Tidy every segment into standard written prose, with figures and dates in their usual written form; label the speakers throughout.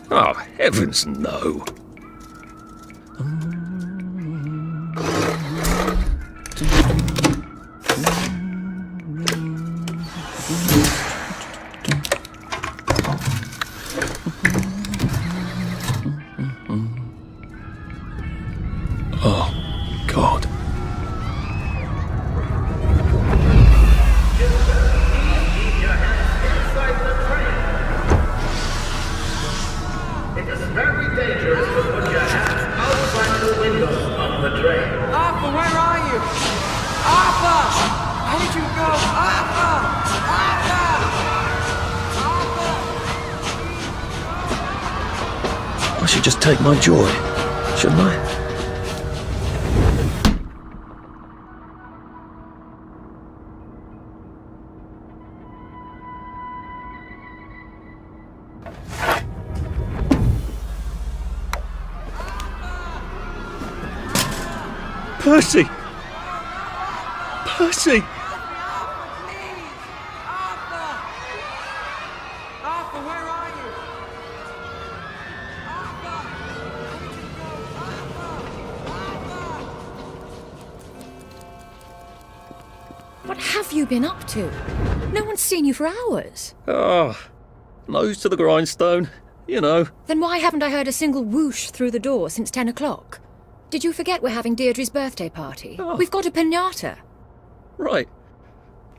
Speaker 1: Oh, heavens no. Oh, God.
Speaker 2: It is very dangerous to put your hands outside the windows of the train.
Speaker 3: Arthur, where are you? Arthur! Where did you go? Arthur! Arthur! Arthur!
Speaker 1: I should just take my joy, shouldn't I? Percy! Percy!
Speaker 3: Please! Arthur! Arthur, where are you? Arthur! Where did you go? Arthur!
Speaker 4: What have you been up to? No one's seen you for hours.
Speaker 1: Ah, nose to the grindstone, you know.
Speaker 4: Then why haven't I heard a single whoosh through the door since 10 o'clock? Did you forget we're having Deirdre's birthday party?
Speaker 1: Oh.
Speaker 4: We've got a piñata.
Speaker 1: Right.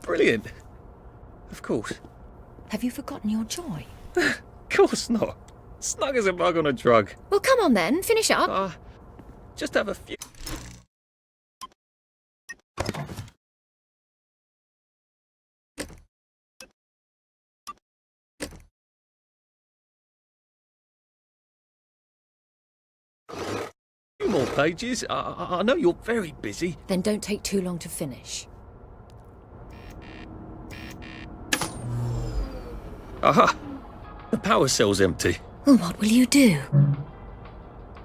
Speaker 1: Brilliant. Of course.
Speaker 4: Have you forgotten your joy?
Speaker 1: Of course not. Snug as a bug on a drug.
Speaker 4: Well, come on then, finish up.
Speaker 1: Just have a few... few more pages. I know you're very busy.
Speaker 4: Then don't take too long to finish.
Speaker 1: Aha! The power cell's empty.
Speaker 4: Well, what will you do?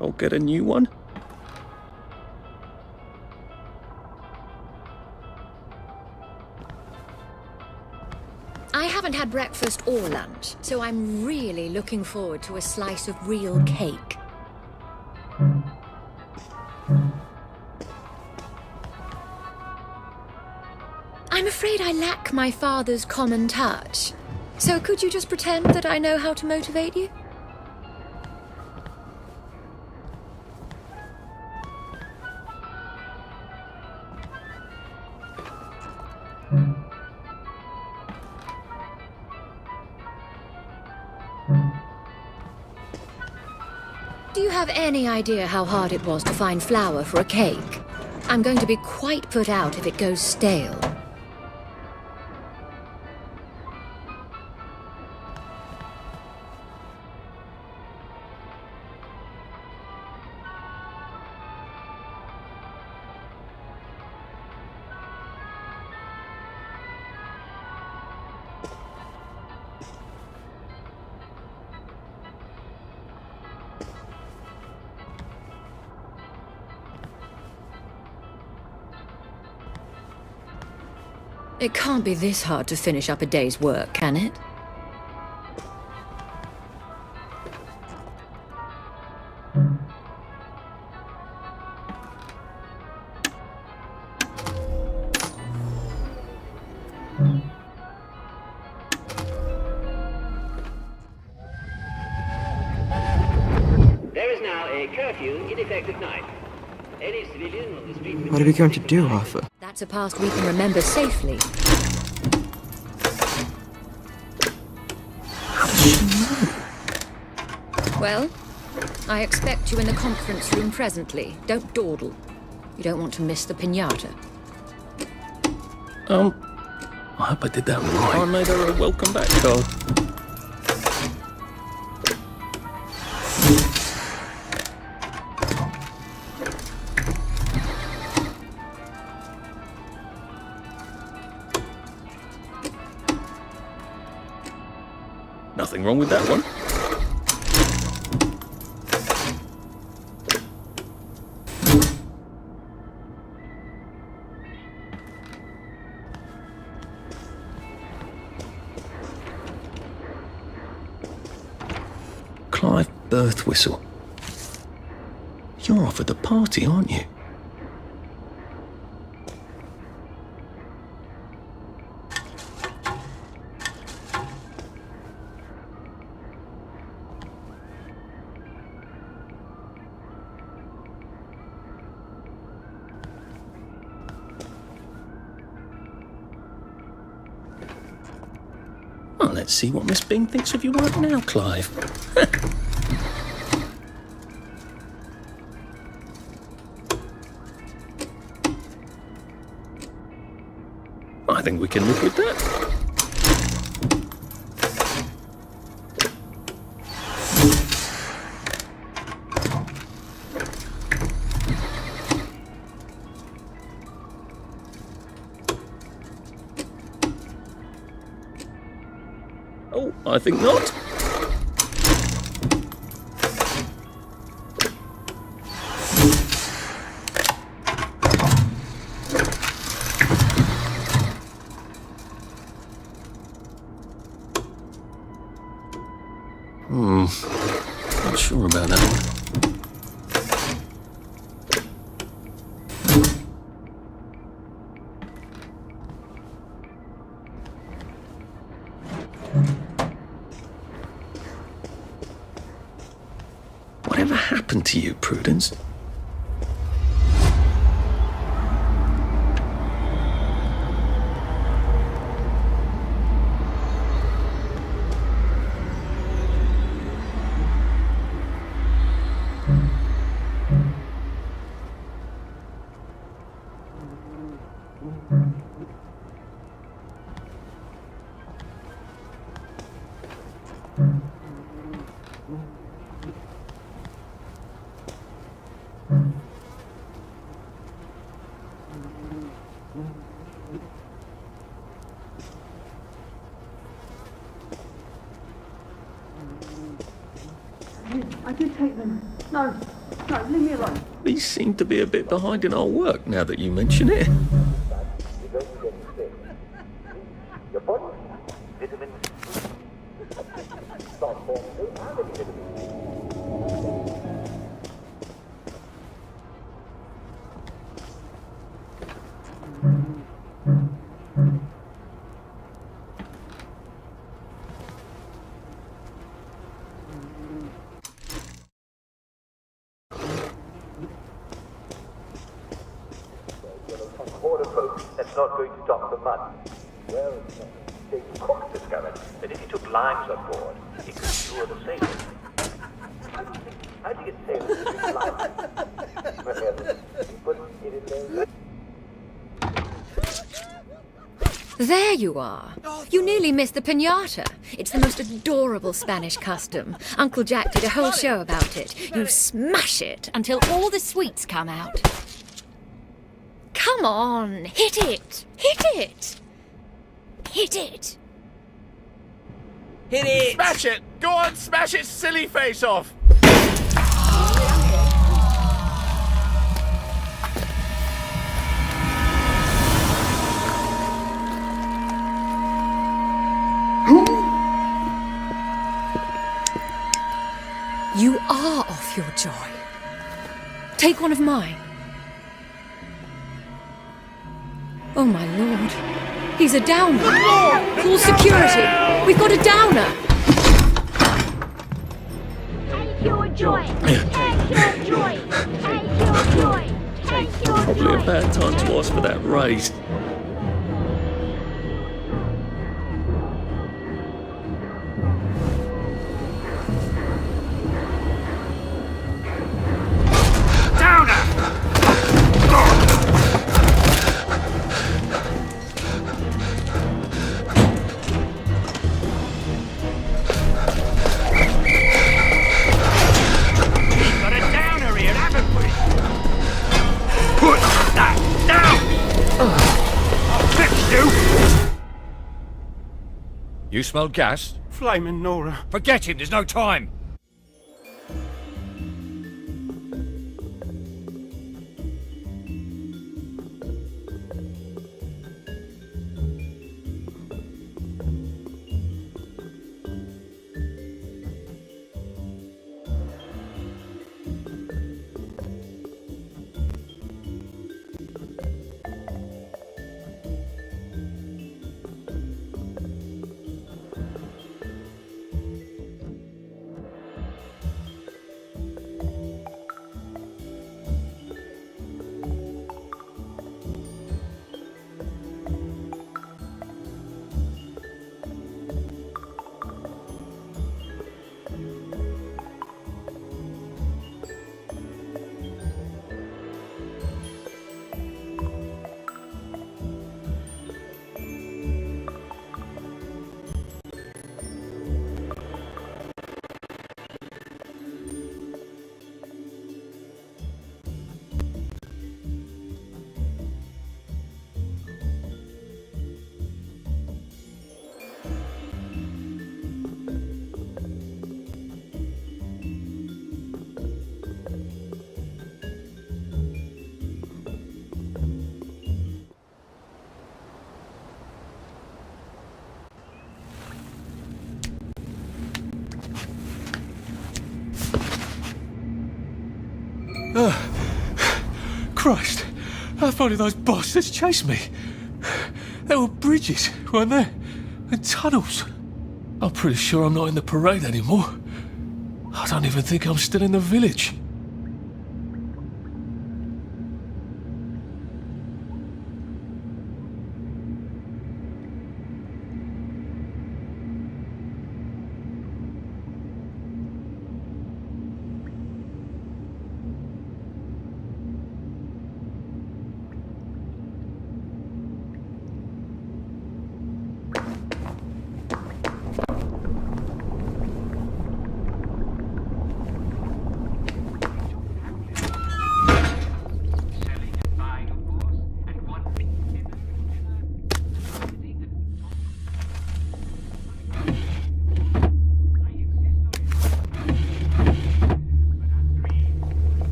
Speaker 1: I'll get a new one.
Speaker 4: I haven't had breakfast or lunch, so I'm really looking forward to a slice of real cake. I'm afraid I lack my father's common touch. So could you just pretend that I know how to motivate you? Do you have any idea how hard it was to find flour for a cake? I'm going to be quite put out if it goes stale. It can't be this hard to finish up a day's work, can it?
Speaker 5: There is now a curfew in effect at night. Any civilian on the street...
Speaker 3: What are we going to do, Arthur?
Speaker 4: That's a past we can remember safely. Well, I expect you in the conference room presently. Don't dawdle. You don't want to miss the piñata.
Speaker 1: I hope I did that right. I made her a welcome back card. Nothing wrong with that one. Clive Birthwhistle. You're off at the party, aren't you? Well, let's see what Miss Bing thinks of your work now, Clive. I think we can live with that. Oh, I think not. Not sure about that one. Whatever happened to you, Prudence?
Speaker 6: I did take them. No, leave me alone.
Speaker 1: These seem to be a bit behind in our work now that you mention it.
Speaker 7: Order folks, that's not going to stop the mud. Well, James Cook discovered that if he took limes on board, he could cure the sailors. How do you get sailors to drink limes? Well, he put it in their...
Speaker 4: There you are. You nearly missed the piñata. It's the most adorable Spanish custom. Uncle Jack did a whole show about it. You smash it until all the sweets come out. Come on, hit it! Hit it! Hit it!
Speaker 3: Hit it!
Speaker 8: Smash it! Go on, smash its silly face off!
Speaker 4: You are off your joy. Take one of mine. Oh my lord. He's a downer. Call security. We've got a downer.
Speaker 9: Take your joy. Take your joy. Take your joy. Take your
Speaker 1: Probably
Speaker 9: joy.
Speaker 1: a bad time to ask for that raise.
Speaker 8: You smell gas?
Speaker 3: flaming Nora.
Speaker 10: Forget him, there's no time.
Speaker 11: Christ, how far did those bastards chase me? There were bridges, weren't there? And tunnels. I'm pretty sure I'm not in the parade anymore. I don't even think I'm still in the village.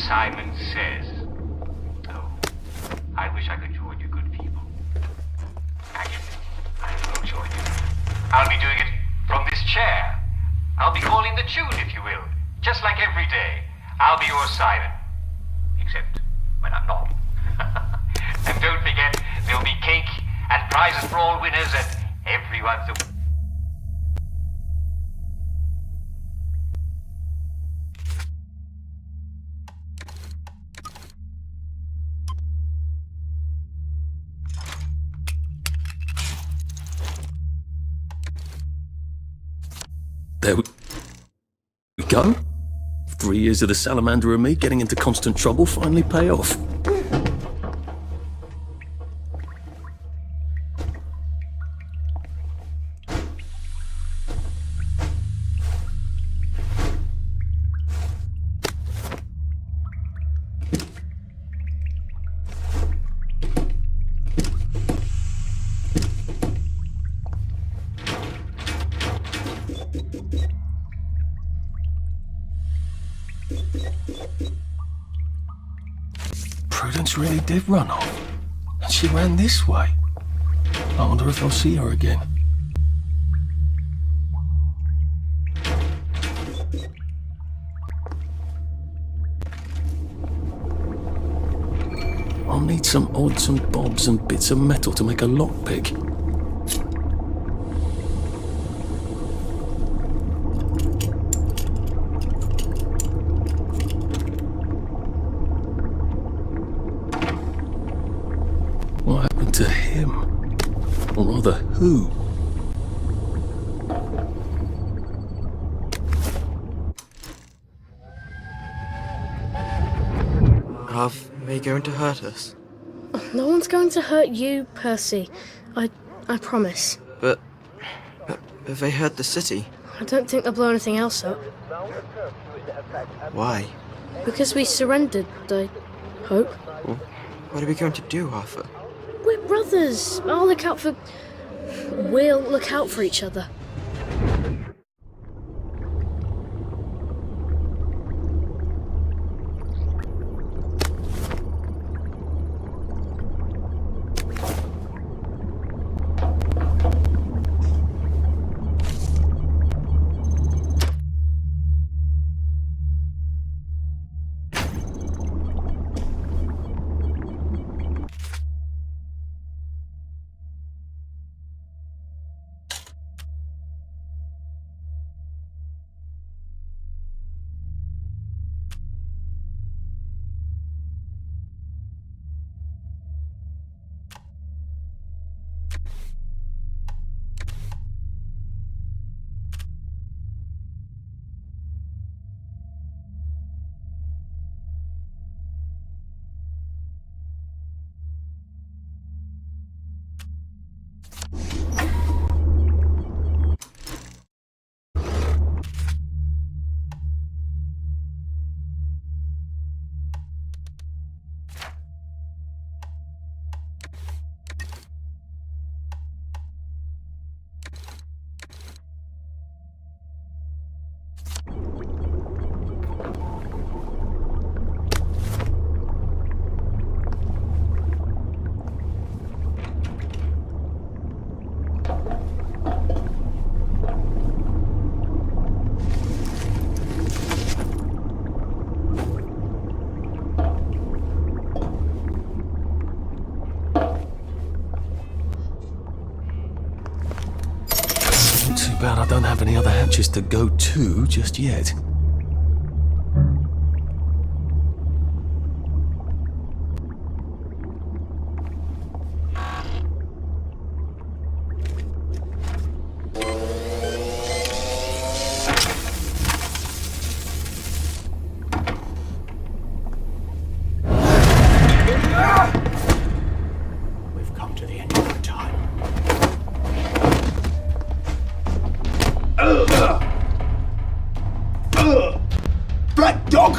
Speaker 12: Simon Says. Oh, I wish I could join you good people. Actually, I will join you. I'll be doing it from this chair. I'll be calling the tune, if you will. Just like every day. I'll be your Simon. Except when I'm not. And don't forget, there'll be cake and prizes for all winners and everyone's a...
Speaker 1: There we go. 3 years of the salamander and me getting into constant trouble finally pay off. Prudence really did run off, and she ran this way. I wonder if I'll see her again. I'll need some odds and bobs and bits of metal to make a lockpick. What happened to him? Or rather, who?
Speaker 3: Are they going to hurt us?
Speaker 13: No one's going to hurt you, Percy. I promise.
Speaker 3: But they hurt the city.
Speaker 13: I don't think they'll blow anything else up.
Speaker 3: Why?
Speaker 13: Because we surrendered. Hope.
Speaker 3: What are we going to do, Arthur?
Speaker 13: We're brothers. We'll look out for each other.
Speaker 1: Too bad I don't have any other hatches to go to just yet.
Speaker 2: We've come to the end of our time. Black dog!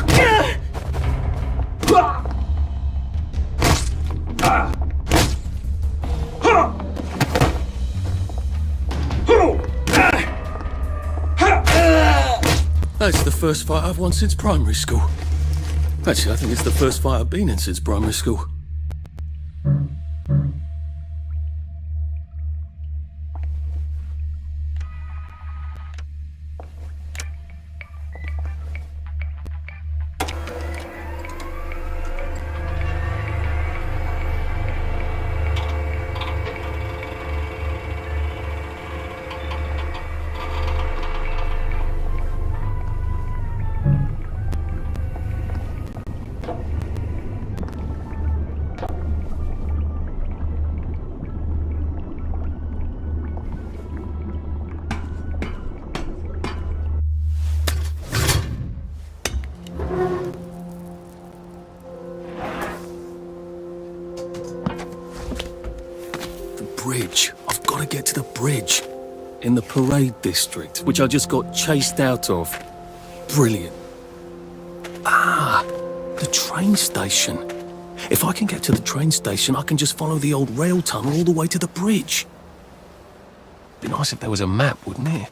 Speaker 1: That's the first fight I've won since primary school. Actually, I think it's the first fight I've been in since primary school. Bridge. I've got to get to the bridge. In the parade district, which I just got chased out of. Brilliant. Ah, the train station. If I can get to the train station, I can just follow the old rail tunnel all the way to the bridge. Be nice if there was a map, wouldn't it?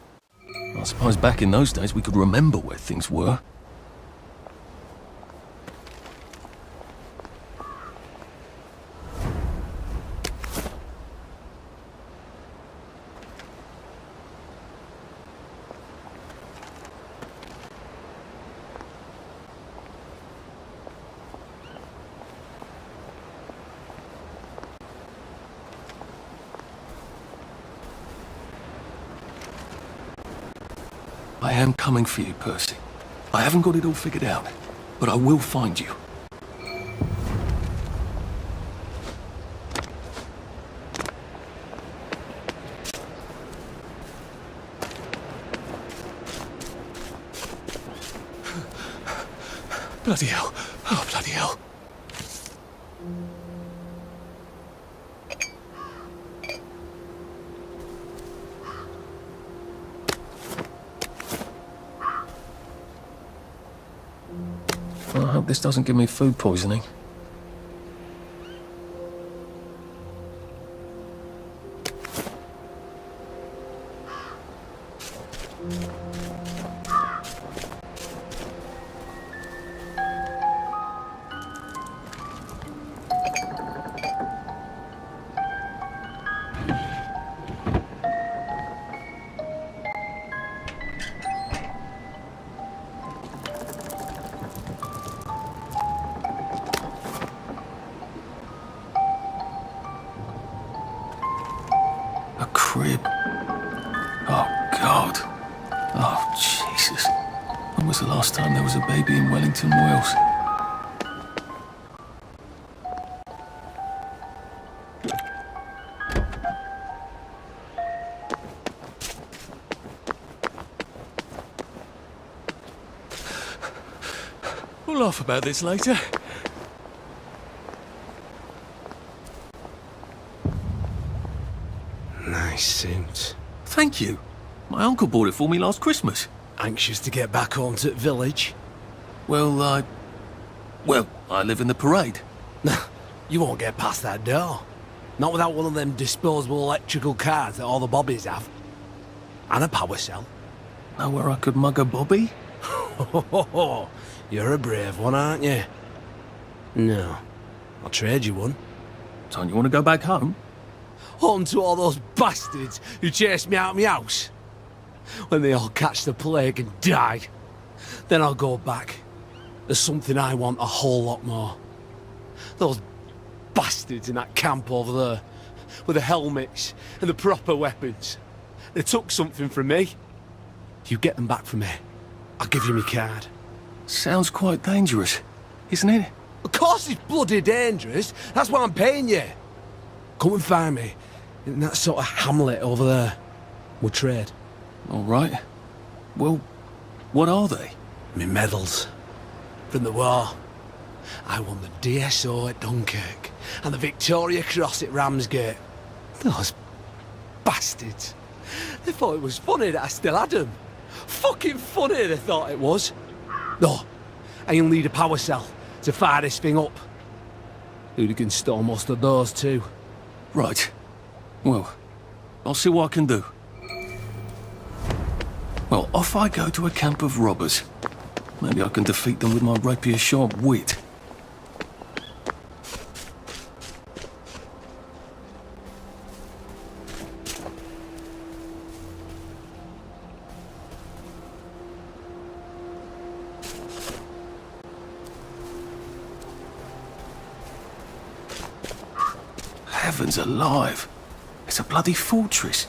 Speaker 1: I suppose back in those days we could remember where things were. I am coming for you, Percy. I haven't got it all figured out, but I will find you. Bloody hell. Oh, bloody hell. I hope this doesn't give me food poisoning. A crib. Oh, God. Oh, Jesus. When was the last time there was a baby in Wellington, Wales?
Speaker 11: We'll laugh about this later.
Speaker 3: Nice suit.
Speaker 1: Thank you. My uncle bought it for me last Christmas.
Speaker 3: Anxious to get back home to the village?
Speaker 1: Well, I live in the parade.
Speaker 3: You won't get past that door. Not without one of them disposable electrical cars that all the bobbies have. And a power cell.
Speaker 1: Know where I could mug a bobby?
Speaker 3: You're a brave one, aren't you? No. I'll trade you one.
Speaker 1: Don't you want to go back home?
Speaker 3: Home to all those bastards who chased me out of my house. When they all catch the plague and die, then I'll go back. There's something I want a whole lot more. Those bastards in that camp over there, with the helmets and the proper weapons. They took something from me. You get them back from me, I'll give you my card.
Speaker 1: Sounds quite dangerous, isn't it?
Speaker 3: Of course it's bloody dangerous. That's why I'm paying you. Come and find me in that sort of hamlet over there. We'll trade.
Speaker 1: All right. Well, what are they?
Speaker 3: Me medals. From the war. I won the DSO at Dunkirk and the Victoria Cross at Ramsgate. Those bastards. They thought it was funny that I still had them. Fucking funny they thought it was. No, and you'll need a power cell to fire this thing up. Hooligans stole most of those too.
Speaker 1: Right. Well, I'll see what I can do. Well, off I go to a camp of robbers. Maybe I can defeat them with my rapier-sharp wit. Heavens alive! It's a bloody fortress.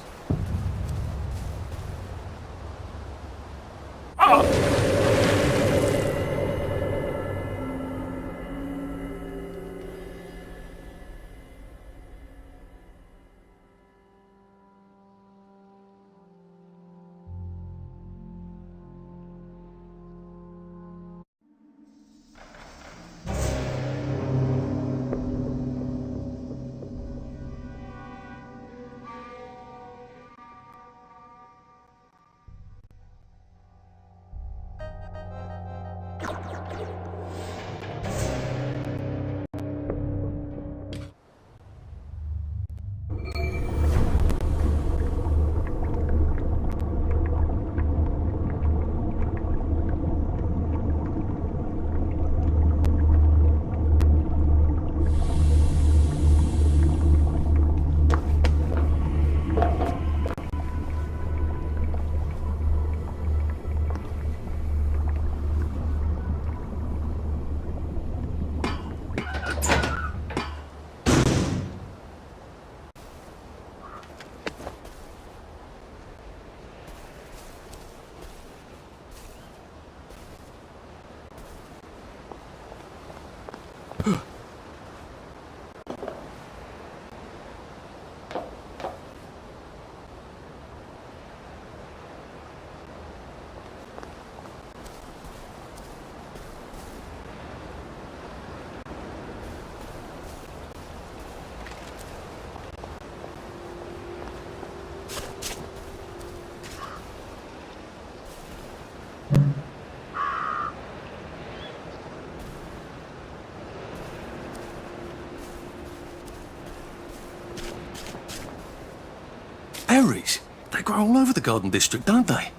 Speaker 1: Berries? They grow all over the Garden District, don't they?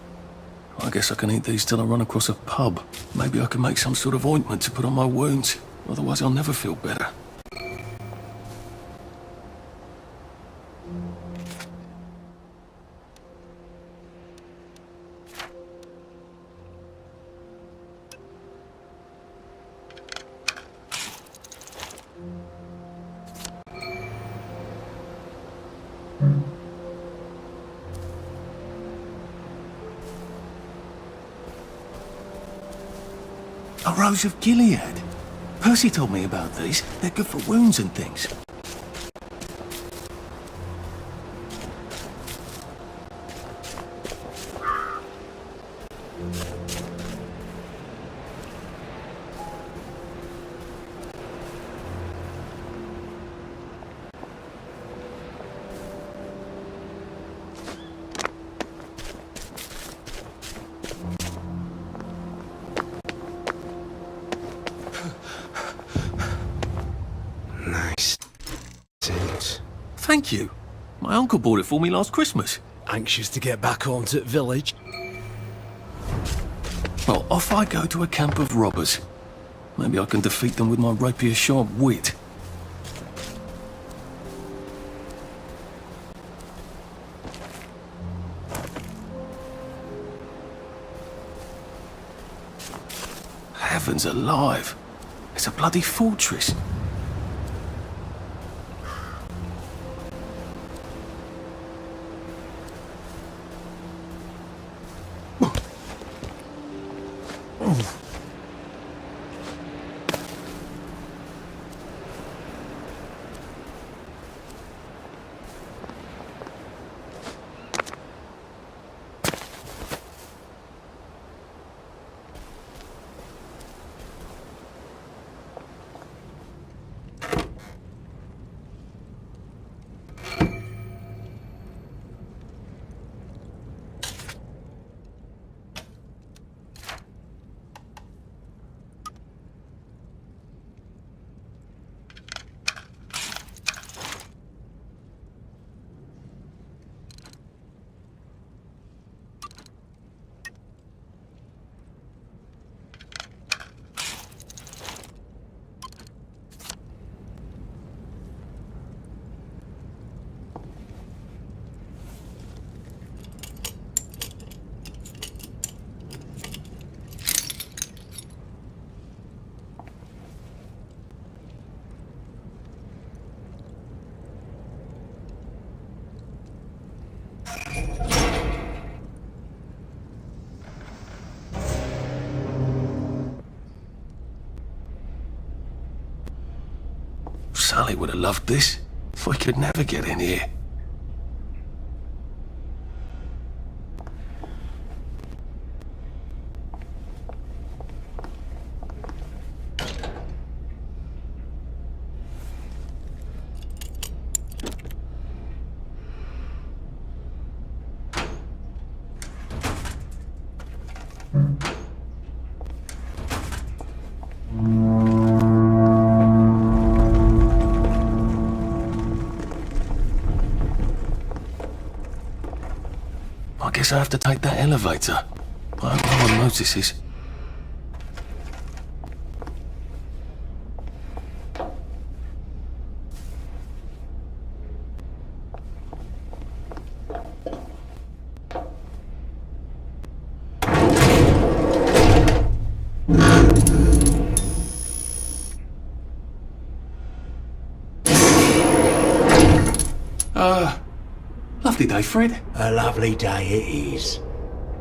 Speaker 1: I guess I can eat these till I run across a pub. Maybe I can make some sort of ointment to put on my wounds. Otherwise I'll never feel better. A Rose of Gilead. Percy told me about these. They're good for wounds and things.
Speaker 3: Nice.
Speaker 1: Thank you. My uncle bought it for me last Christmas.
Speaker 3: Anxious to get back home to the village?
Speaker 1: Well, off I go to a camp of robbers. Maybe I can defeat them with my rapier-sharp wit. Heavens alive! It's a bloody fortress. Sally would have loved this. We could never get in here. I guess I have to take that elevator. I hope no one notices. Lovely day, Fred.
Speaker 10: A lovely day it is.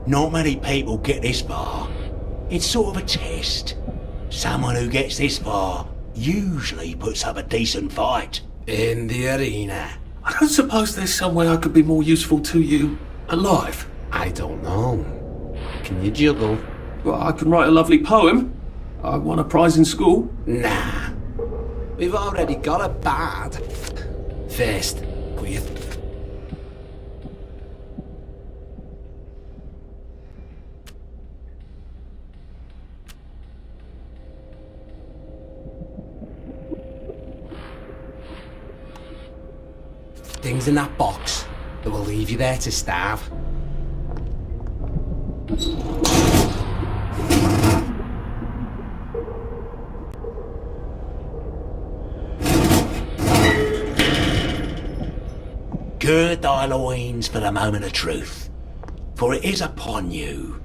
Speaker 10: Not many people get this far. It's sort of a test. Someone who gets this far usually puts up a decent fight.
Speaker 3: In the arena.
Speaker 1: I don't suppose there's some way I could be more useful to you alive.
Speaker 3: I don't know. Can you juggle?
Speaker 1: Well, I can write a lovely poem. I won a prize in school.
Speaker 3: Nah. We've already got a bard. First, quiet. Things in that box that will leave you there to starve.
Speaker 10: Gird thy loins for the moment of truth, for it is upon you.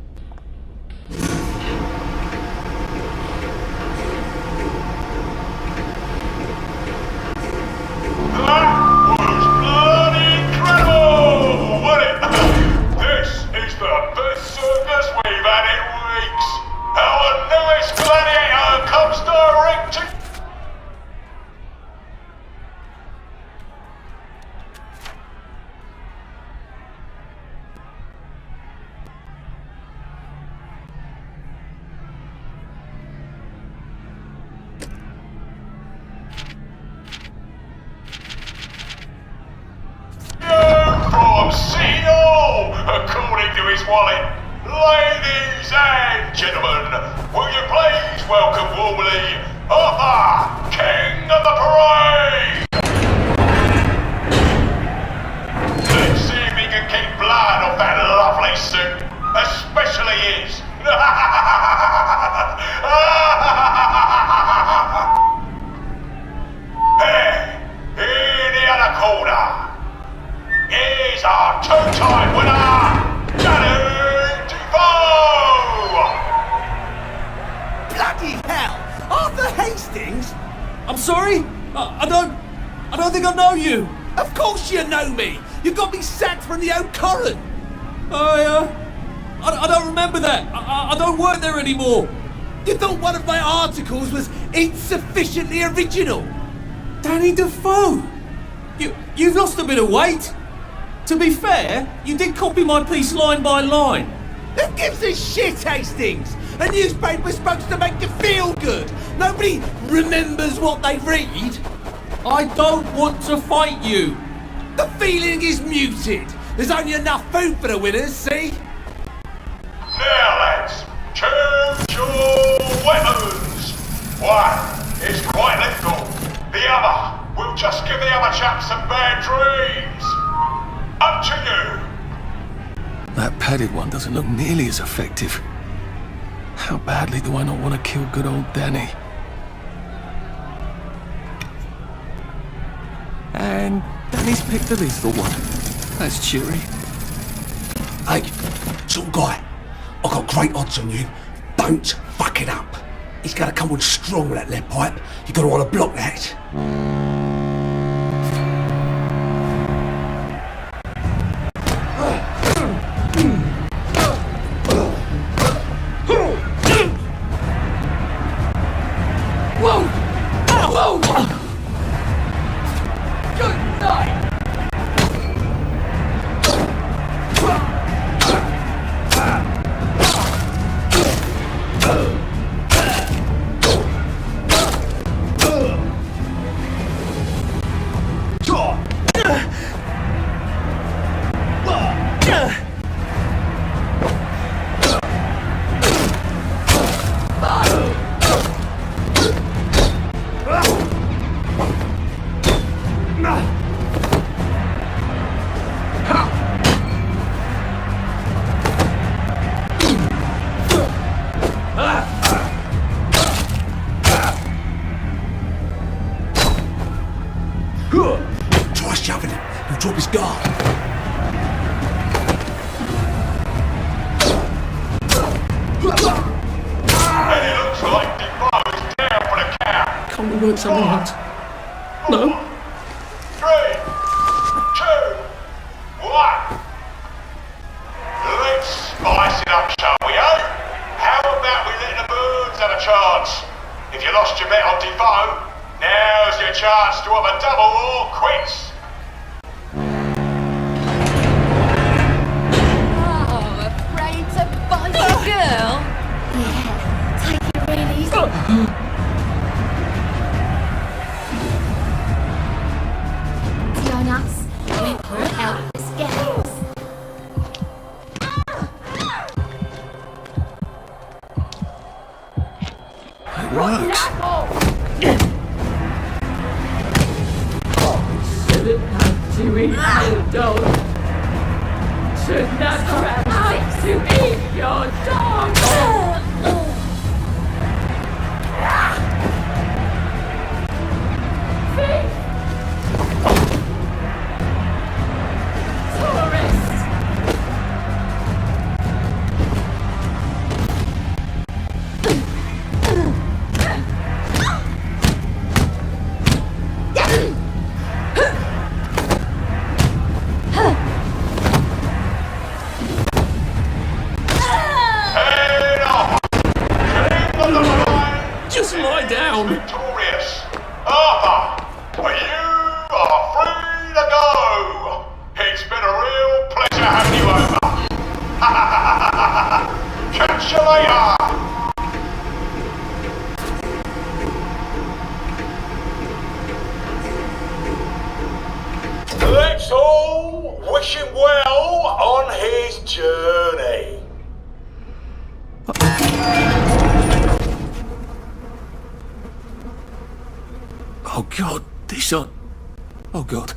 Speaker 12: That was bloody incredible, wasn't it? This is the best circus we've had in weeks. Our newest gladiator comes direct to... from CEO, according to his wallet. Ladies and gentlemen, will you please welcome warmly Arthur, King of the Parade? Let's see if he can keep blood off that lovely suit, especially his. Hey, in the other corner is our two-time winner, Danny DeVoe!
Speaker 3: Bloody hell! Arthur Hastings? I'm sorry? I don't think I know you. Of course you know me! You got me sacked from the Old Current! I don't remember that. I don't work there anymore. You thought one of my articles was insufficiently original? Danny DeVoe! You've lost a bit of weight. To be fair, you did copy my piece line by line. Who gives a shit, Hastings? A newspaper's supposed to make you feel good. Nobody remembers what they read. I don't want to fight you. The feeling is muted. There's only enough food for the winners, see?
Speaker 12: Now lads, choose your weapons. One is quite lethal. The other will just give the other chap some bad dreams. Up to you.
Speaker 1: That padded one doesn't look nearly as effective. How badly do I not want to kill good old Danny? And Danny's picked the lethal one. That's cheery.
Speaker 3: Hey, some guy, I've got great odds on you. Don't fuck it up. He's gonna come on strong with that lead pipe. You're gonna want to block that. Try shoving him. He'll drop his guard.
Speaker 12: And it looks like DeVoe's down for the count.
Speaker 1: Can't we work something out? No?
Speaker 12: 3, 2, 1. Let's spice it up, shall we, eh? How about we let the birds have a chance? If you lost your bet on DeVoe, now's your chance to have a double or quits.
Speaker 4: Oh, afraid to bite a girl? Yeah, take it really easy. Jonas, we will help the scouts.
Speaker 1: It works.
Speaker 6: Shouldn't have to eat your dog. Should not have to eat your
Speaker 1: down!
Speaker 12: Victorious! Arthur, you are free to go! It's been a real pleasure having you over. Catch you later! Let's all wish him well on his journey.
Speaker 1: Oh God, this are... Oh God.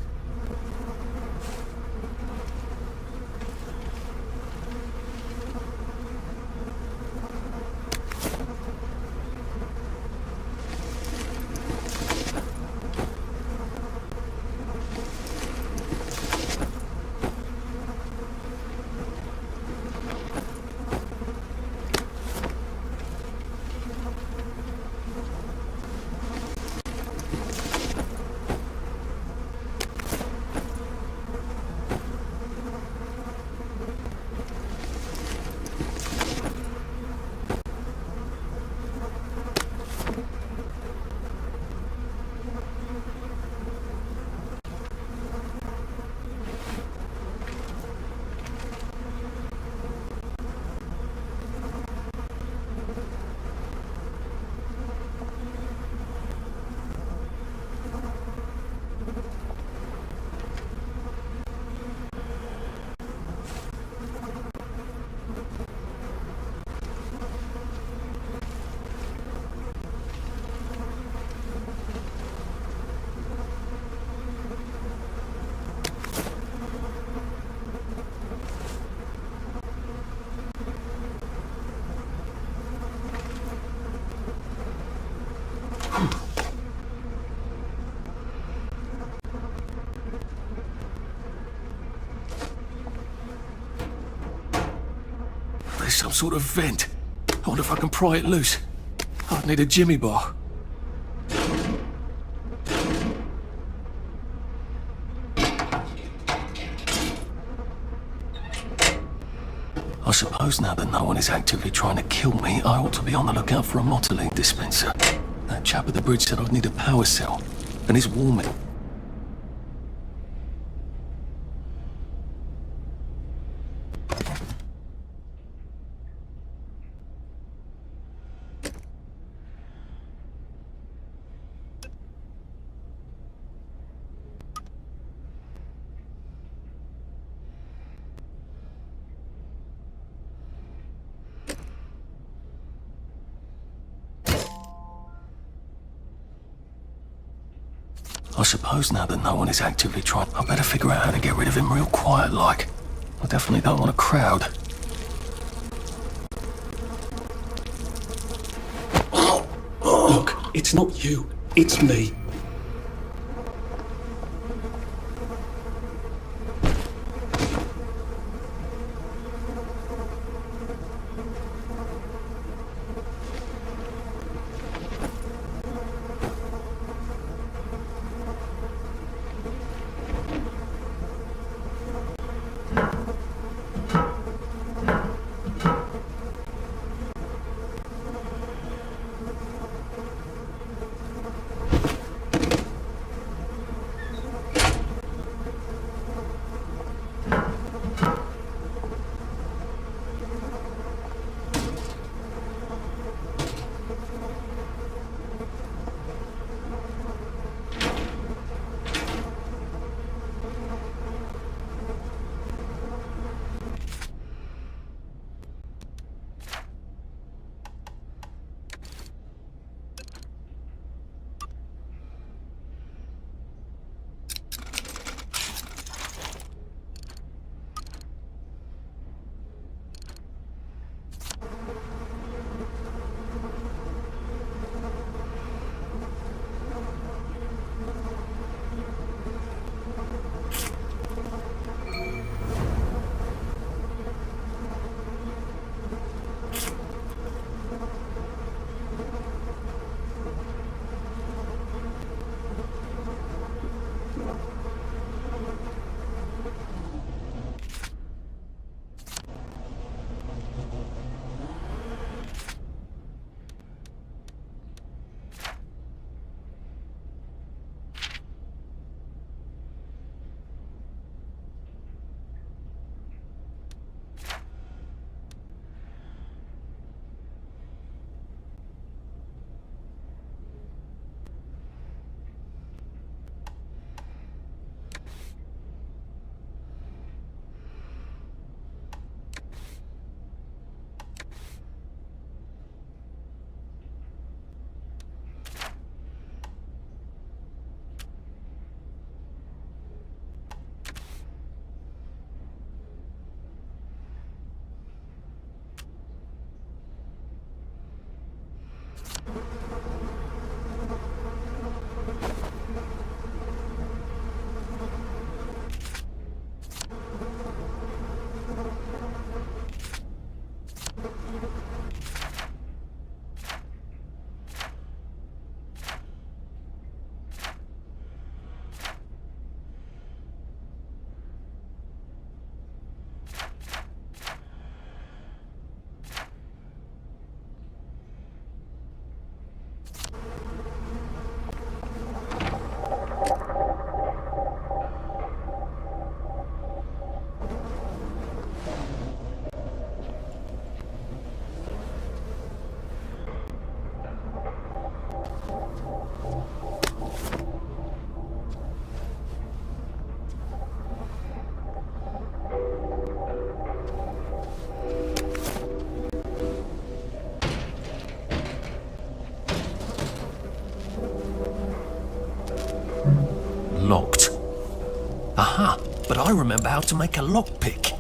Speaker 1: There's some sort of vent. I wonder if I can pry it loose. I'd need a jimmy bar. I suppose now that no one is actively trying to kill me, I ought to be on the lookout for a Motoline dispenser. That chap at the bridge said I'd need a power cell, and it's warming. I suppose now that no one is actively trying, I better figure out how to get rid of him real quiet like. I definitely don't want a crowd.
Speaker 11: Look, it's not you, it's me.
Speaker 1: I remember how to make a lockpick.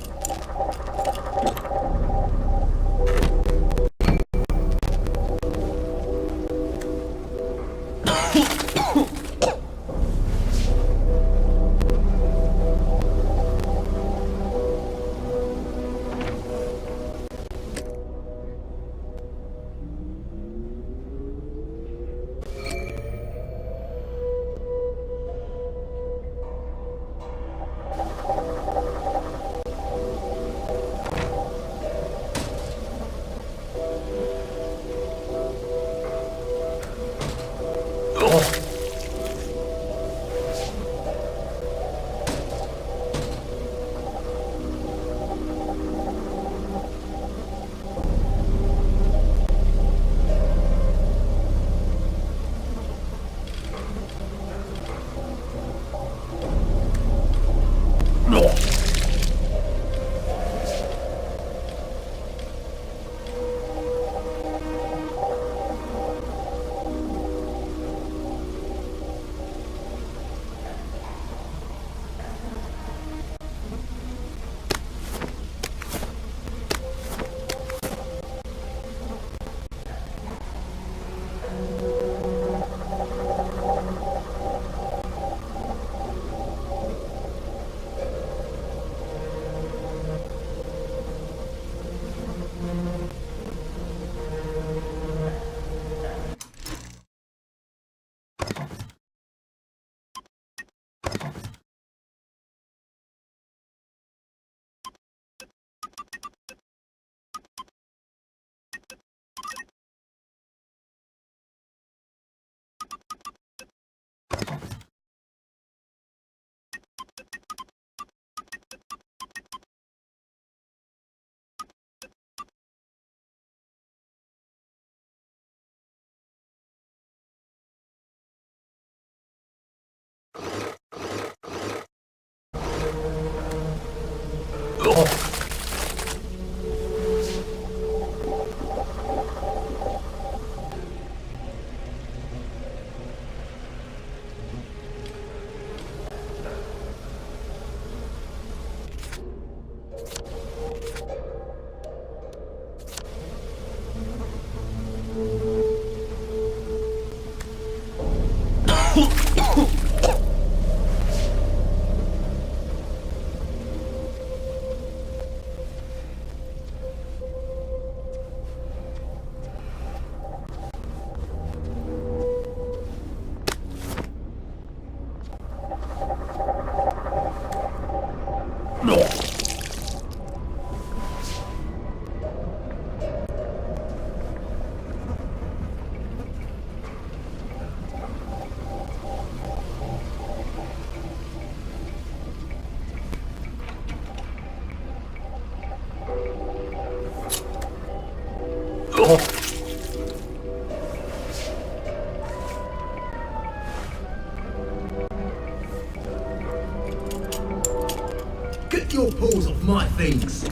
Speaker 14: Get your paws off my things!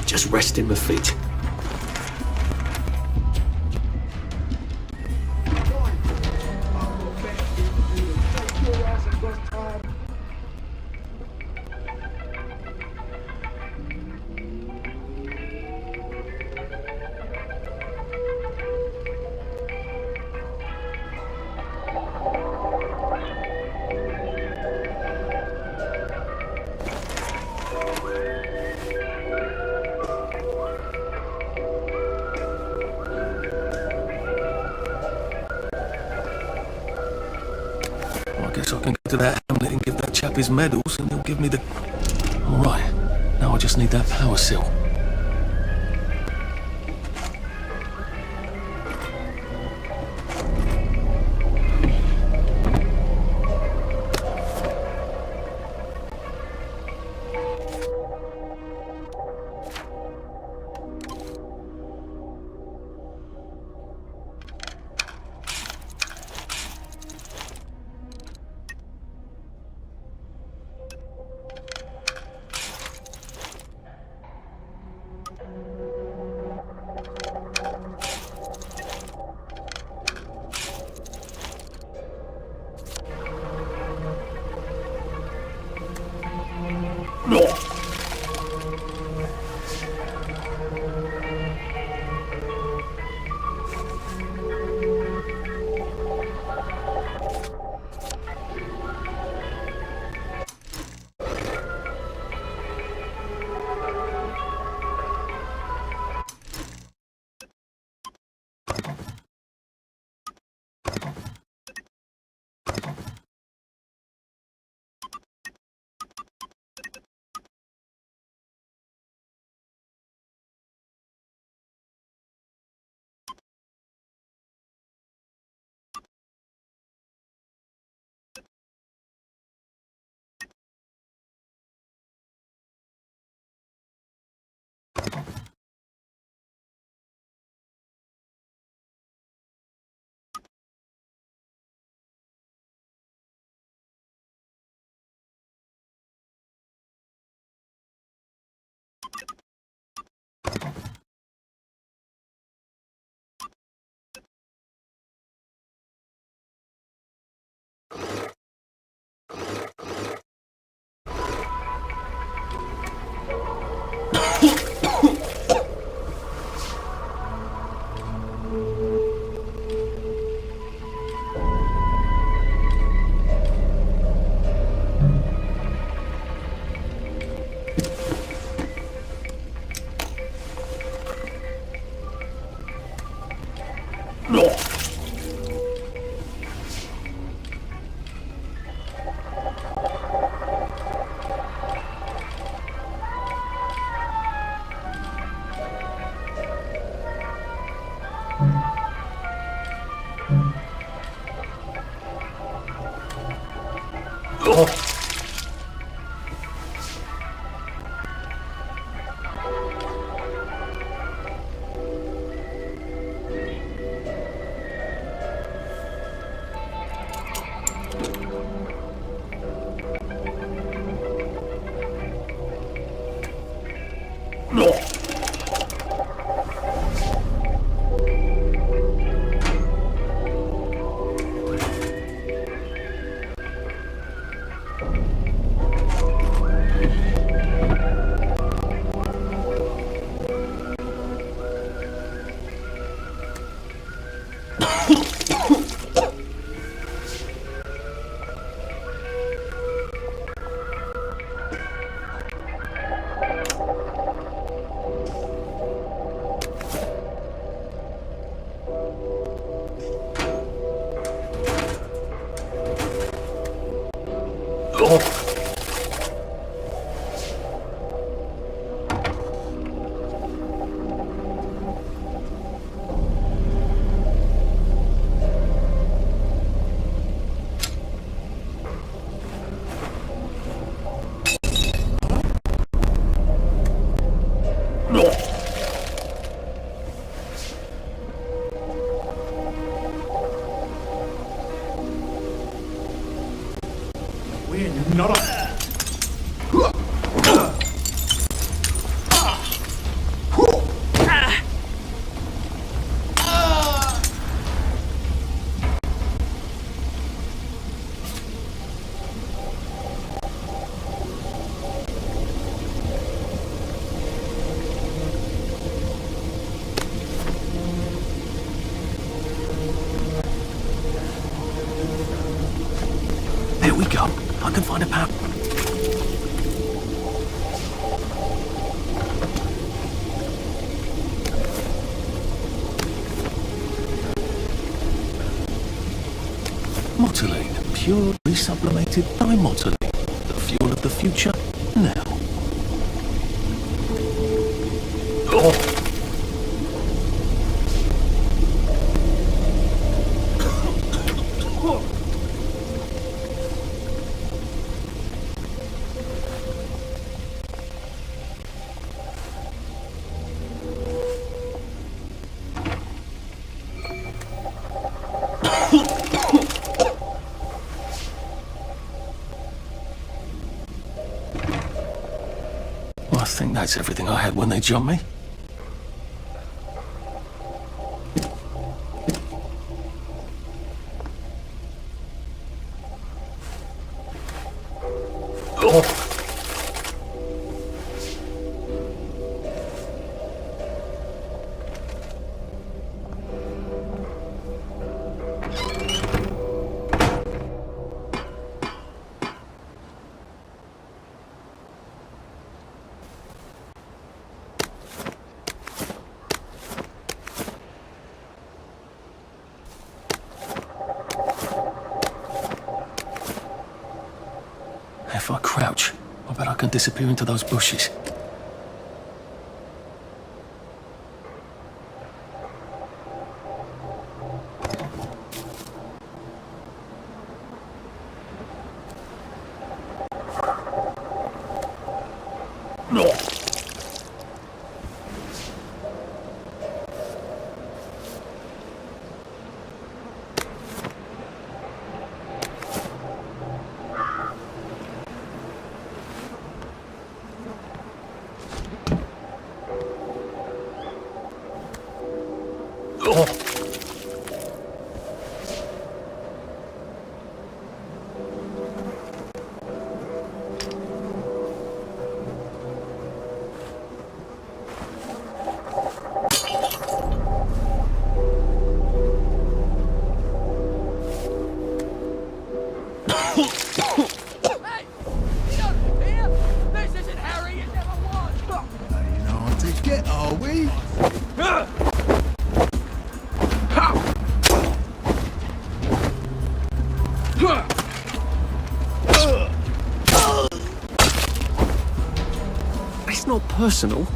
Speaker 1: Just resting my feet. I guess I can go to that hamlet and give that chap his medals and he'll give me the... Alright, now I just need that power cell. There we go. I can find a power. Motoline, pure resublimated dimotylene. The fuel of the future, now. I think that's everything I had when they jumped me. If I crouch, I bet I can disappear into those bushes. It's not personal.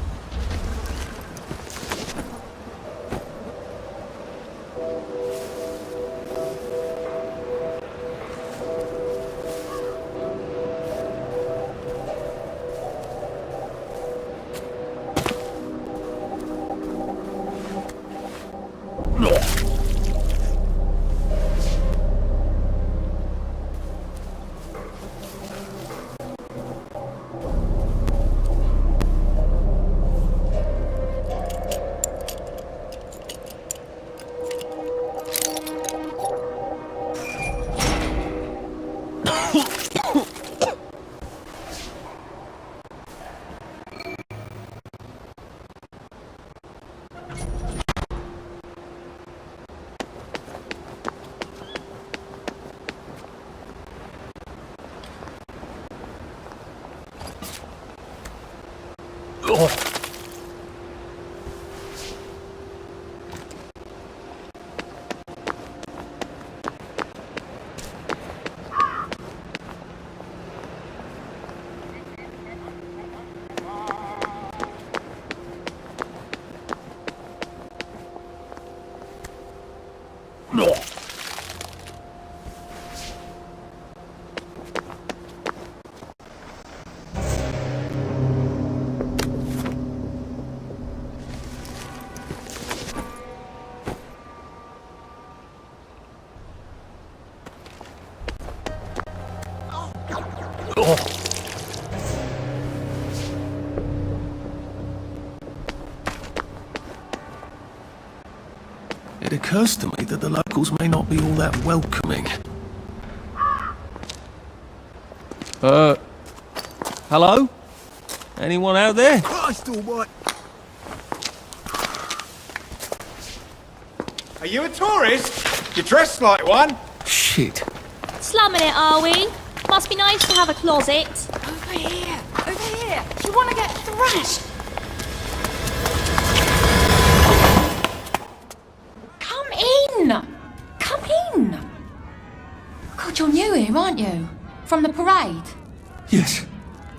Speaker 1: It occurs to me that the locals may not be all that welcoming. Hello? Anyone out there?
Speaker 14: Christ almighty!
Speaker 8: Are you a tourist? You're dressed like one.
Speaker 1: Shit.
Speaker 9: Slumming it, are we? Must be nice to have a closet.
Speaker 4: Over here! Over here! Do you want to get thrashed? Come in! Come in! God, you're new here, aren't you? From the parade?
Speaker 11: Yes.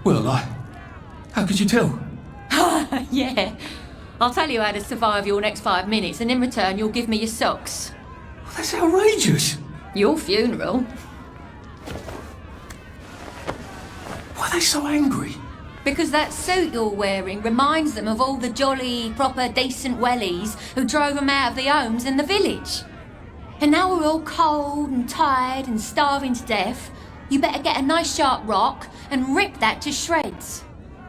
Speaker 11: Well, how could you tell?
Speaker 4: Yeah. I'll tell you how to survive your next 5 minutes, and in return you'll give me your socks.
Speaker 11: That's outrageous.
Speaker 4: Your funeral.
Speaker 11: Why are they so angry?
Speaker 4: Because that suit you're wearing reminds them of all the jolly, proper, decent wellies who drove them out of their homes in the village. And now we're all cold and tired and starving to death. You better get a nice sharp rock and rip that to shreds.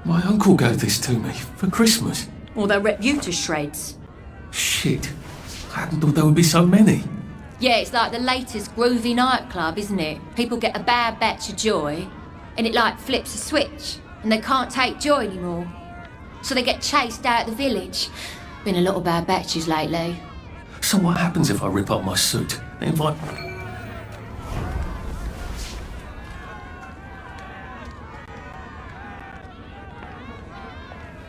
Speaker 11: My uncle gave this to me for Christmas.
Speaker 4: Or they'll rip you to shreds.
Speaker 11: Shit. I hadn't thought there would be so many.
Speaker 4: Yeah, it's like the latest groovy nightclub, isn't it? People get a bad batch of joy, and it like flips a switch, and they can't take joy anymore. So they get chased out of the village. Been a lot of bad batches lately.
Speaker 11: So what happens if I rip up my suit? They invite...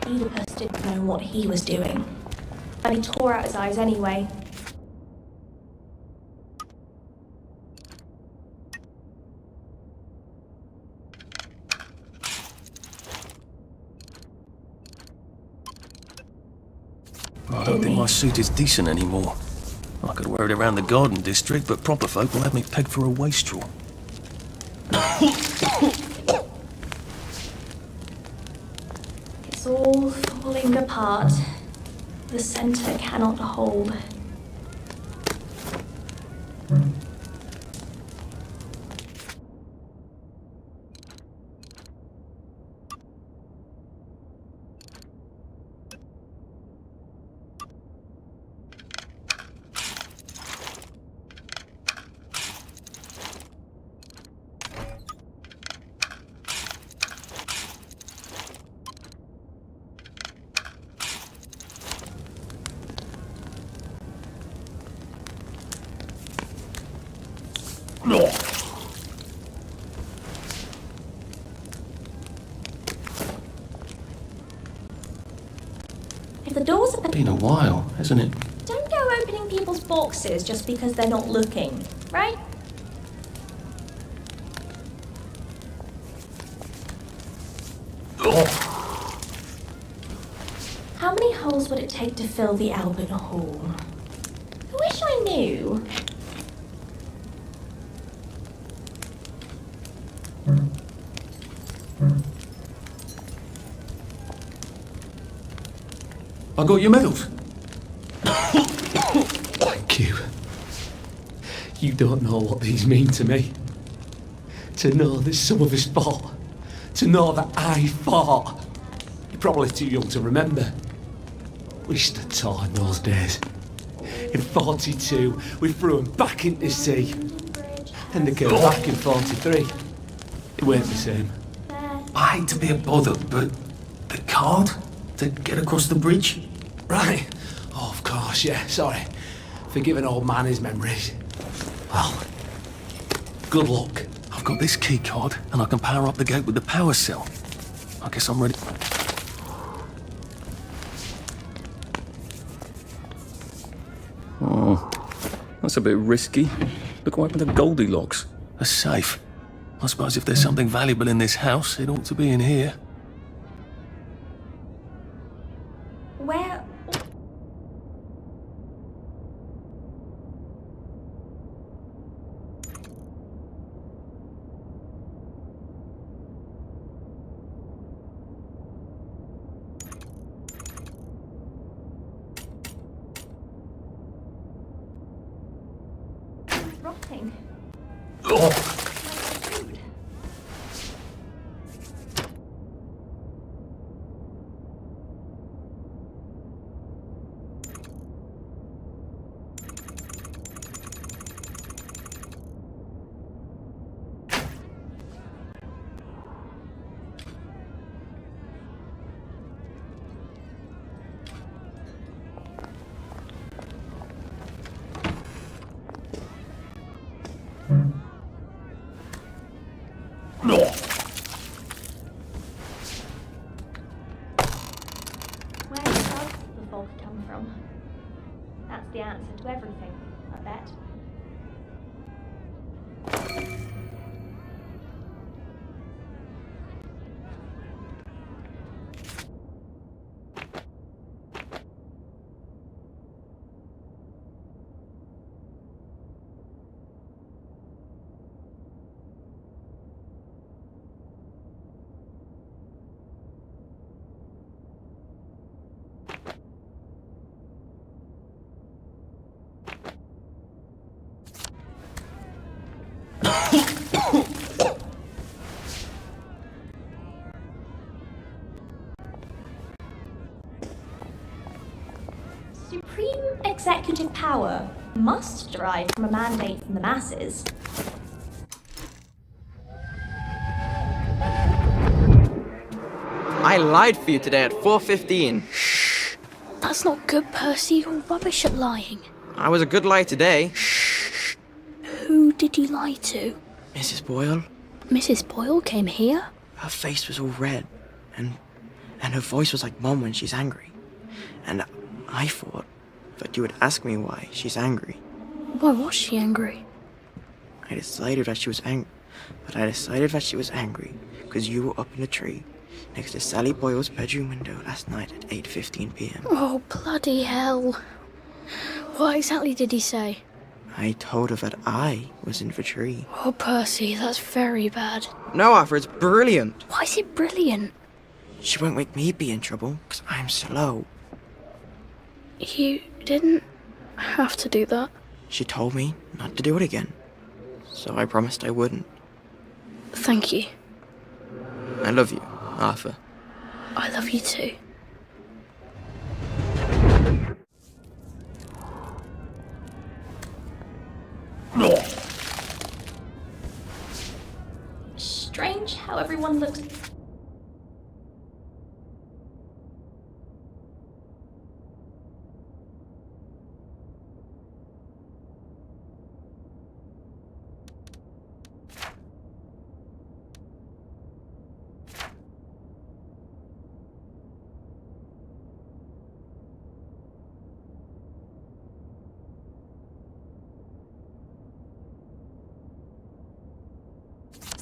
Speaker 15: Oedipus didn't know what he was doing, and he tore out his eyes anyway.
Speaker 1: don't
Speaker 15: didn't
Speaker 1: think
Speaker 15: he?
Speaker 1: my suit is decent anymore. I could wear it around the garden district, but proper folk will have me pegged for a wastrel.
Speaker 15: It's all falling apart. The center cannot hold. If the doors are
Speaker 1: Been a while, hasn't it?
Speaker 15: don't go opening people's boxes just because they're not looking, right? How many holes would it take to fill the Albert Hall? I wish I knew.
Speaker 1: I got your medals.
Speaker 3: Thank you. You don't know what these mean to me. To know that some of us fought. To know that I fought. You're probably too young to remember. We stood tall in those days. In 42, we threw them back into sea. And they came back in 43. It weren't the same.
Speaker 1: I hate to be a bother, but the card to get across the bridge?
Speaker 3: Right. Oh, of course, yeah, sorry. Forgive an old man his memories. Well, good luck.
Speaker 1: I've got this key card, and I can power up the gate with the power cell. I guess I'm ready. Oh, that's a bit risky. Look what happened to Goldilocks. A safe. I suppose if there's something valuable in this house, it ought to be in here.
Speaker 15: Where? Rotting. Where does the fog come from? That's the answer to everything, I bet. Supreme executive power must derive from a mandate from the masses.
Speaker 16: I lied for you today at 4:15.
Speaker 13: That's not good, Percy. You're rubbish at lying.
Speaker 16: I was a good liar today.
Speaker 13: Who did you lie to?
Speaker 16: Mrs. Boyle,
Speaker 13: Mrs. Boyle came here?
Speaker 16: her face was all red, and her voice was like Mom when she's angry. And I thought that you would ask me why she's angry.
Speaker 13: Why was she angry?
Speaker 16: I decided that she was angry because you were up in the tree, next to Sally Boyle's bedroom window last night at 8:15 p.m.
Speaker 13: Oh, bloody hell. What exactly did he say?
Speaker 16: I told her that I was in the tree.
Speaker 13: Oh, Percy, that's very bad.
Speaker 16: No, Arthur, it's brilliant.
Speaker 13: Why is it brilliant?
Speaker 16: She won't make me be in trouble, because I'm slow.
Speaker 13: You didn't have to do that.
Speaker 16: She told me not to do it again, so I promised I wouldn't.
Speaker 13: Thank you.
Speaker 16: I love you, Arthur.
Speaker 13: I love you too.
Speaker 15: Strange how everyone looks.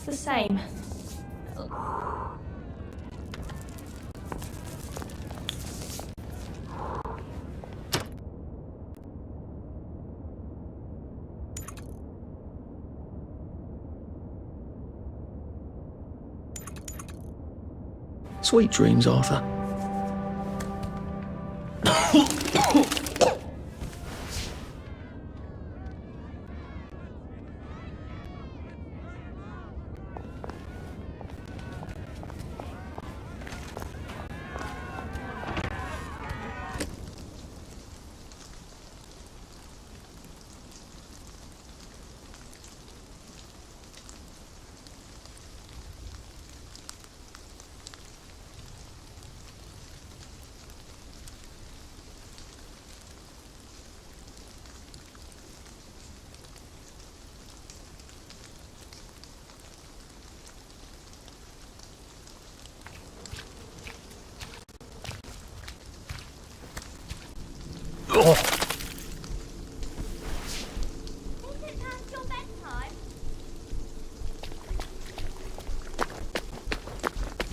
Speaker 15: The same.
Speaker 1: Sweet dreams, Arthur.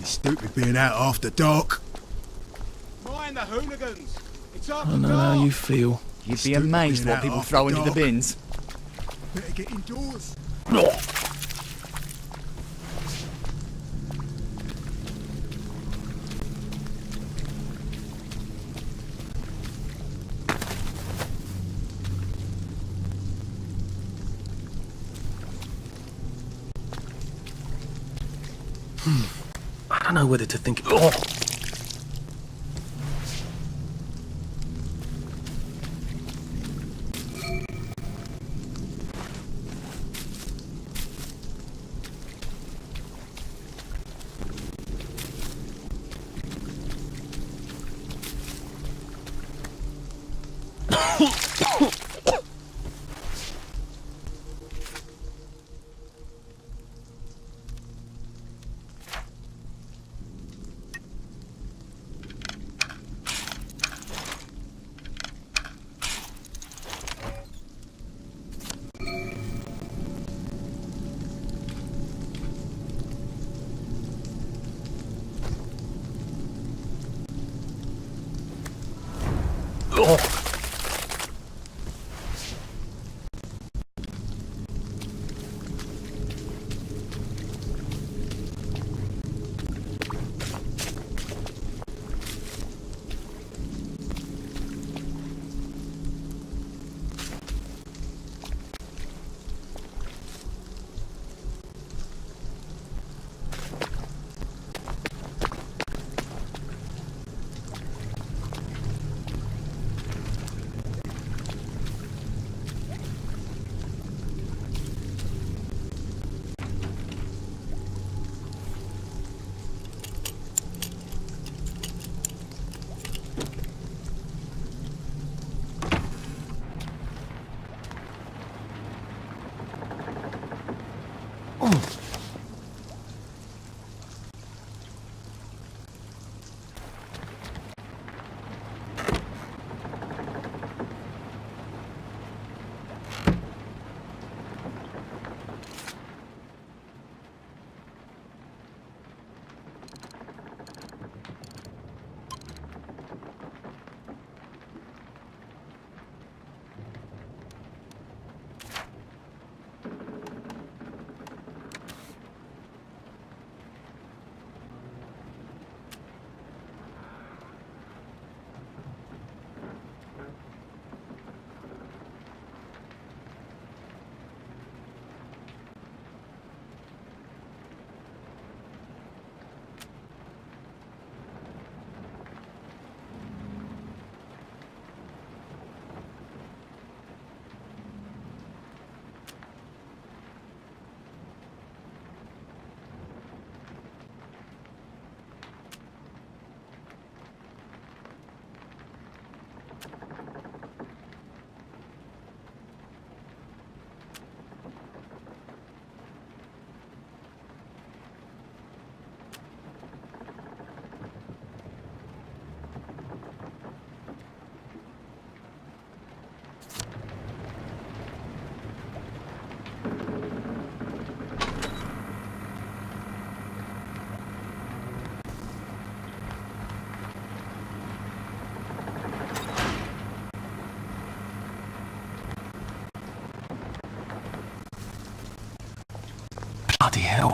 Speaker 14: It's stupid being out after dark.
Speaker 8: Mind the hooligans. It's
Speaker 1: I
Speaker 8: after
Speaker 1: know how
Speaker 8: dark.
Speaker 1: you feel.
Speaker 17: You'd be amazed what people throw into the bins.
Speaker 14: Better get indoors.
Speaker 1: I don't know whether to think.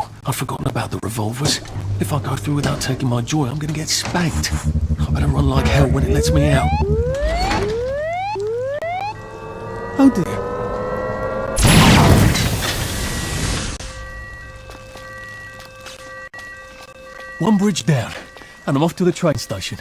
Speaker 1: hell. I've forgotten about the revolvers. If I go through without taking my joy, I'm gonna get spanked. I better run like hell when it lets me out. Oh dear. One bridge down, and I'm off to the train station.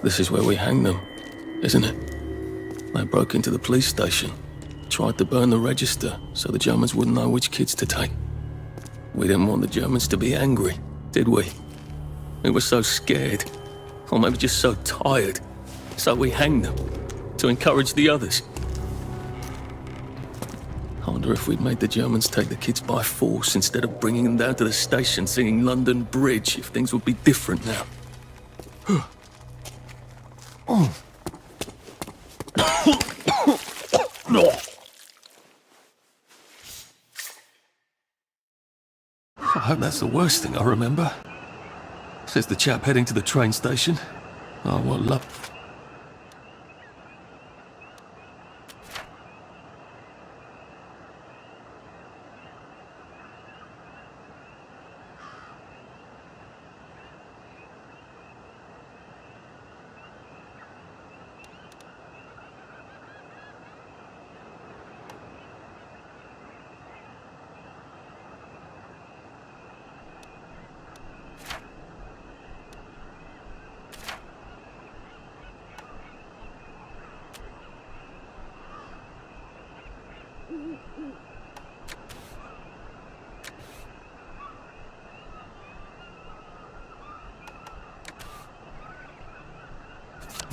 Speaker 1: This is where we hang them, isn't it? They broke into the police station, tried to burn the register so the Germans wouldn't know which kids to take. We didn't want the Germans to be angry, did we? We were so scared, or maybe just so tired, so we hanged them to encourage the others. I wonder if we'd made the Germans take the kids by force instead of bringing them down to the station singing London Bridge, if things would be different now. I hope that's the worst thing I remember. Says the chap heading to the train station. Oh, what luck.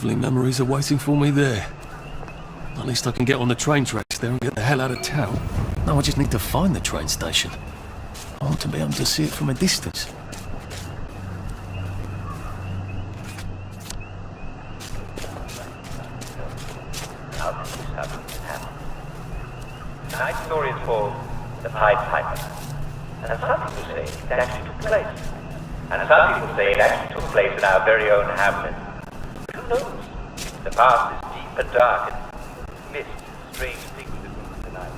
Speaker 1: Lovely memories are waiting for me there. At least I can get on the train tracks there and get the hell out of town. Now I just need to find the train station. I want to be able to see it from a distance.
Speaker 7: Tonight's story is called The Pied Piper. And some people say it actually took place. And some people say it actually took place in our very own Hamlet. But who knows? The past is deep and dark and mist, strange things that move the night.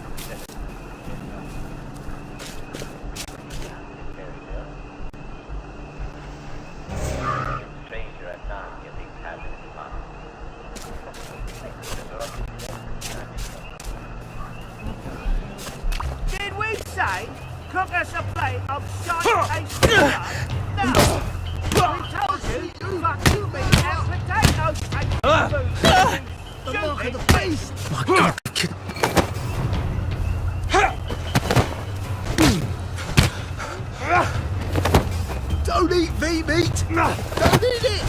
Speaker 7: Stranger at night, yet things happen in the past.
Speaker 2: Did we say cook us a plate of shiny tasty No! We told you fucking meat and potatoes take food. The mark of the beast!
Speaker 1: My God, kid.
Speaker 14: Don't eat V-meat! Don't eat it!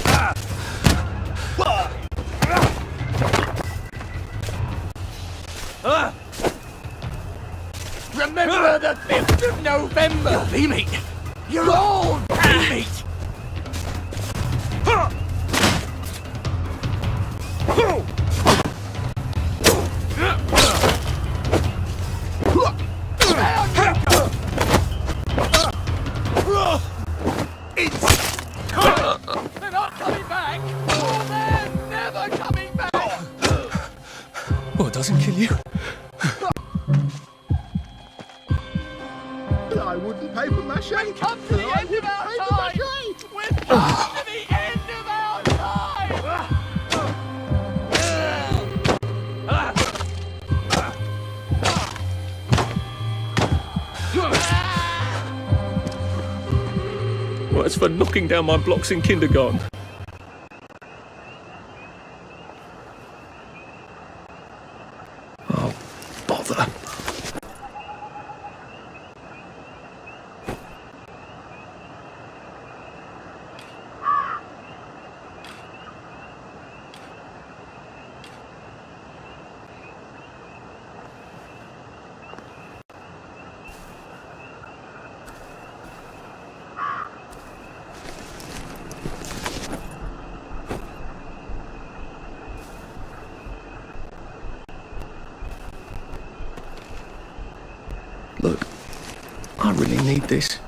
Speaker 17: Remember the 5th of November!
Speaker 14: V-meat!
Speaker 17: You're all V-meat! They're not coming back! They're never coming back!
Speaker 1: Well, it doesn't kill you.
Speaker 14: Plywood paper mache?
Speaker 17: We've come to the end of our time! We've come to the end of our time!
Speaker 1: Well, it's for knocking down my blocks in kindergarten. Oh, bother. I really need this.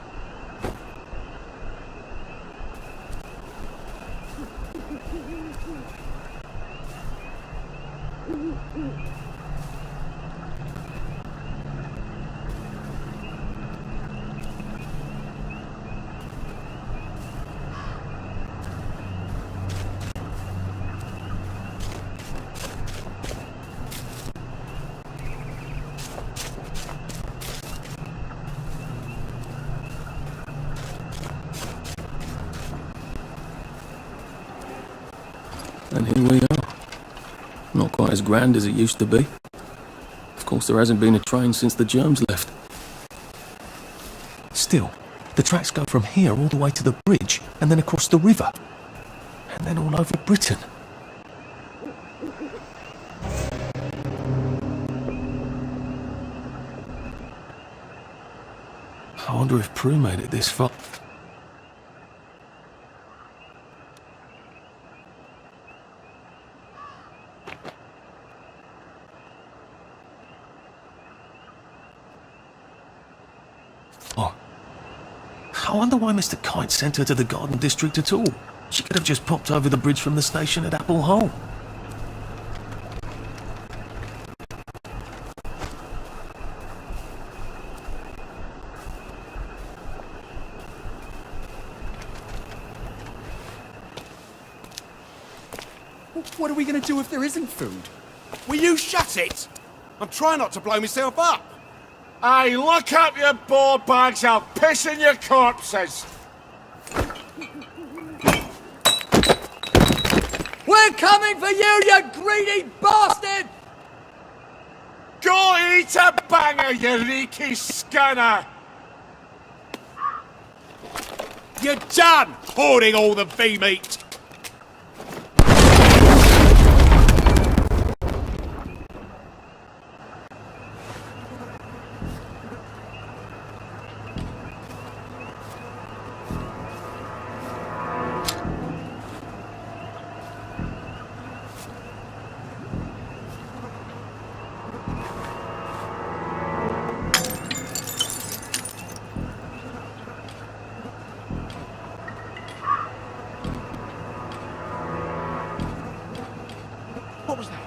Speaker 1: And here we are. Not quite as grand as it used to be. Of course, there hasn't been a train since the germs left. Still, the tracks go from here all the way to the bridge, and then across the river. And then all over Britain. I wonder if Prue made it this far. I wonder why Mr. Kite sent her to the Garden District at all. She could have just popped over the bridge from the station at Apple Hole.
Speaker 8: What are we going to do if there isn't food? Will you shut it? I'm trying not to blow myself up.
Speaker 17: Hey, look up your ball bags, I'll piss in your corpses!
Speaker 2: We're coming for you, you greedy bastard!
Speaker 17: Go eat a banger, you leaky scanner!
Speaker 8: You're done hoarding all the V-meat! What was that?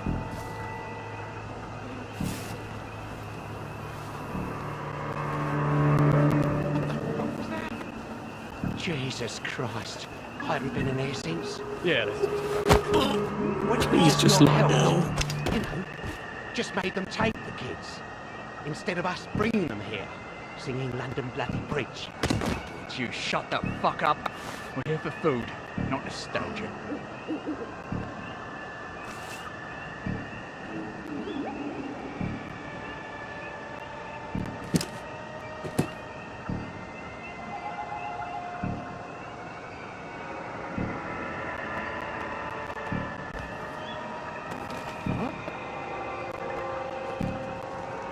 Speaker 10: Jesus Christ. I haven't been in here since.
Speaker 11: Yeah.
Speaker 10: Please
Speaker 1: just lie
Speaker 10: down. You know, just made them take the kids. Instead of us bringing them here, singing London Bloody Bridge.
Speaker 18: Would you shut the fuck up? We're here for food, not nostalgia.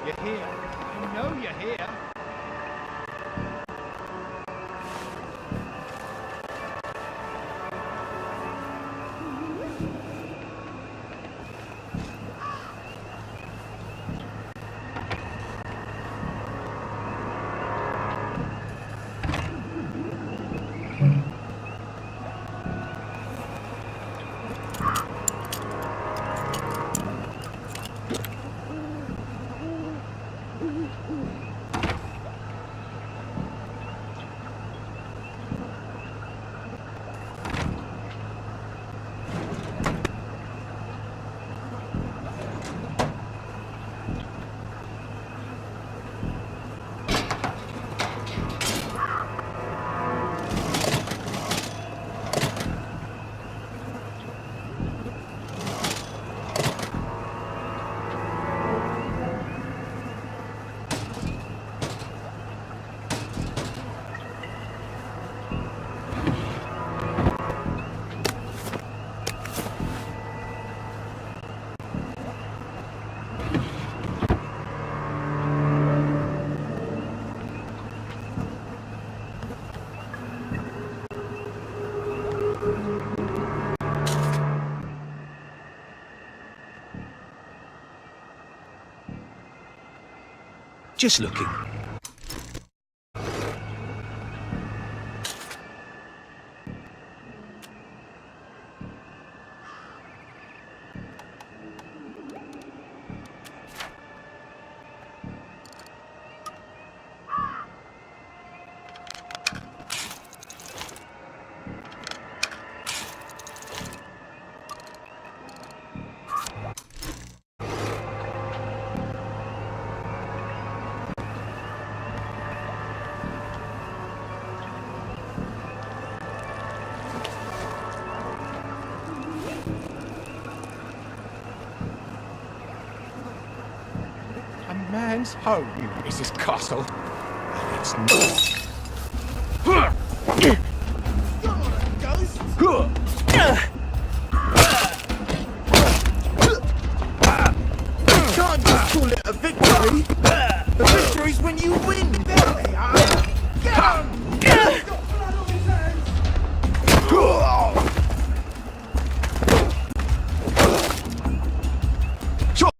Speaker 8: You're here. You know you're here.
Speaker 1: Just looking.
Speaker 8: man's home is this castle. And it's not.